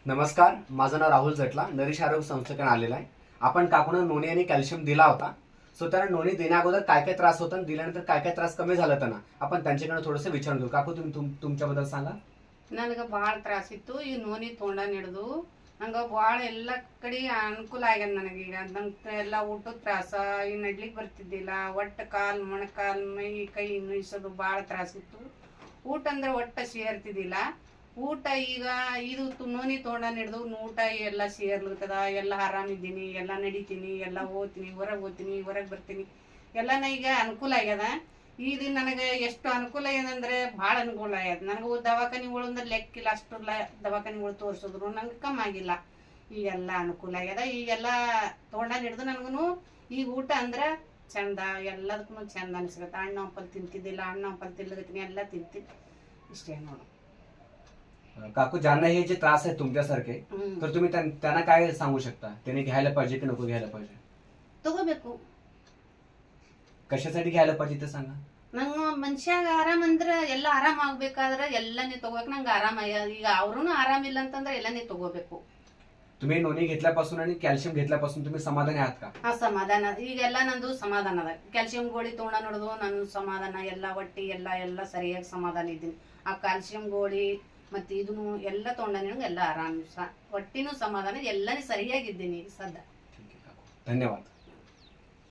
नमस्कार, माझं नाव राहुल जटला, नरीश आरोग्य संस्थेकडे आलेला आहे. आपण काकूंना नोनी आणि कॅल्शियम दिला होता. सो त्यांना नोनी देण्या अगोदर काय काय त्रास होता आणि दिल्यानंतर काय काय त्रास कमी झाला त्यांना आपण त्यांच्याकडे थोडंसं विचारून घेऊ. काकू तुमच्याबद्दल सांगा. ನನಗೆ ಭಾಳ ತ್ರಾಸಿತ್ತು ಈ ನೋನಿ ತೊಂಡ ಹಿಡ್ದು ನಂಗೆ ಭಾಳ ಎಲ್ಲ ಕಡೆ ಅನುಕೂಲ ಆಗ್ಯದ. ನನಗೀಗ ನಂಗೆ ಎಲ್ಲ ಊಟದ ತ್ರಾಸ, ಈ ನಡ್ಲಿಕ್ಕೆ ಬರ್ತಿದ್ದಿಲ್ಲ, ಒಟ್ಟು ಕಾಲು ಮೊಣಕಾಲು ಮೈ ಕೈ ನುಯ್ಸೋದು ಭಾಳ ತ್ರಾಸಿತ್ತು. ಊಟ ಅಂದ್ರೆ ಒಟ್ಟು ಸೇರ್ತಿದ್ದಿಲ್ಲ. ಊಟ ಈಗ ಇದು ನೋನಿ ತೊಂಡ ಹಿಡ್ದು ಊಟ ಎಲ್ಲ ಸೇರ್ಲತ್ತದ. ಎಲ್ಲ ಆರಾಮಿದ್ದೀನಿ, ಎಲ್ಲ ನಡಿತೀನಿ, ಎಲ್ಲ ಓದ್ತೀನಿ, ಹೊರಗೆ ಬರ್ತೀನಿ, ಎಲ್ಲನ ಈಗ ಅನುಕೂಲ ಆಗ್ಯದ. ಇದು ನನಗೆ ಎಷ್ಟು ಅನುಕೂಲ ಏನಂದ್ರೆ ಭಾಳ ಅನುಕೂಲ ಆಗ್ಯದ. ನನಗೆ ದವಾಖಾನಿಗಳು ಅಂದ್ರೆ ಲೆಕ್ಕಿಲ್ಲ, ಅಷ್ಟು ದವಾಖಾನಿಗಳು ತೋರಿಸಿದ್ರು ನಂಗೆ ಕಮ್ಮಿ ಆಗಿಲ್ಲ. ಈಗೆಲ್ಲ ಅನುಕೂಲ ಆಗ್ಯದ. ಈಗೆಲ್ಲ ತೊಗೊಂಡ ಹಿಡ್ದು ನನಗೂ ಈಗ ಊಟ ಅಂದ್ರೆ ಚಂದ, ಎಲ್ಲದಕ್ಕೂ ಚಂದ ಅನಿಸ್ಕತ್ತ. ಹಣ್ಣು ಹಂಪಲ್ ತಿಂತಿದ್ದಿಲ್ಲ, ಹಣ್ಣು ಹಂಪಲ್ ತಿನ್ಲಕತ್ತೀನಿ, ಎಲ್ಲ ತಿಂತೀನಿ. ಇಷ್ಟೇ ನೋಡು. काकू, ज्यांना हे जे त्रास आहेत तुमच्यासारखे, तर तुम्ही त्यांना काय सांगू शकता? त्यांनी घ्यायला पाहिजे की नको घ्यायला पाहिजे? ತಗೋಬೇಕು. कशासाठी घ्यायला पाहिजे ते सांगा. ನಂಗೆ ಮನುಷ್ಯಾಗ ಆರಾಮ್ ಅಂದ್ರೆ ಎಲ್ಲ ಆರಾಮ್ ಆಗ್ಬೇಕಾದ್ರೆ ಎಲ್ಲನೇ ತಗೋಬೇಕು. ನಂಗೆ ಆರಾಮ ಈಗ ಅವ್ರೂ ಆರಾಮಿಲ್ಲ ಅಂತಂದ್ರೆ ಎಲ್ಲನೇ ತಗೋಬೇಕು. तुम्ही नोनी घेतल्यापासून आणि कॅल्शियम घेतल्यापासून तुम्ही समाधानी आहात का? ಆ ಸಮಾಧಾನ ಈಗೆಲ್ಲ ನಂದು ಸಮಾಧಾನ ಅದ. ಕ್ಯಾಲ್ಸಿಯಂ ಗೋಳಿ ತೊಗೊಂಡ ನೋಡುದು ನನ್ನ ಸಮಾಧಾನ, ಎಲ್ಲ ಒಟ್ಟಿ ಎಲ್ಲ ಸರಿಯಾಗಿ ಸಮಾಧಾನ ಇದ್ದೀನಿ. ಆ ಕ್ಯಾಲ್ಸಿಯಂ ಗೋಳಿ ಮತ್ತೆ ಇದನ್ನು ಎಲ್ಲ ತೊಗೊಂಡ ಎಲ್ಲ ಆರಾಮ, ಒಟ್ಟಿನೂ ಸಮಾಧಾನ, ಎಲ್ಲನೇ ಸರಿಯಾಗಿದ್ದೀನಿ ಈಗ ಸದ್ಯ. ठीक आहे काकू, धन्यवाद.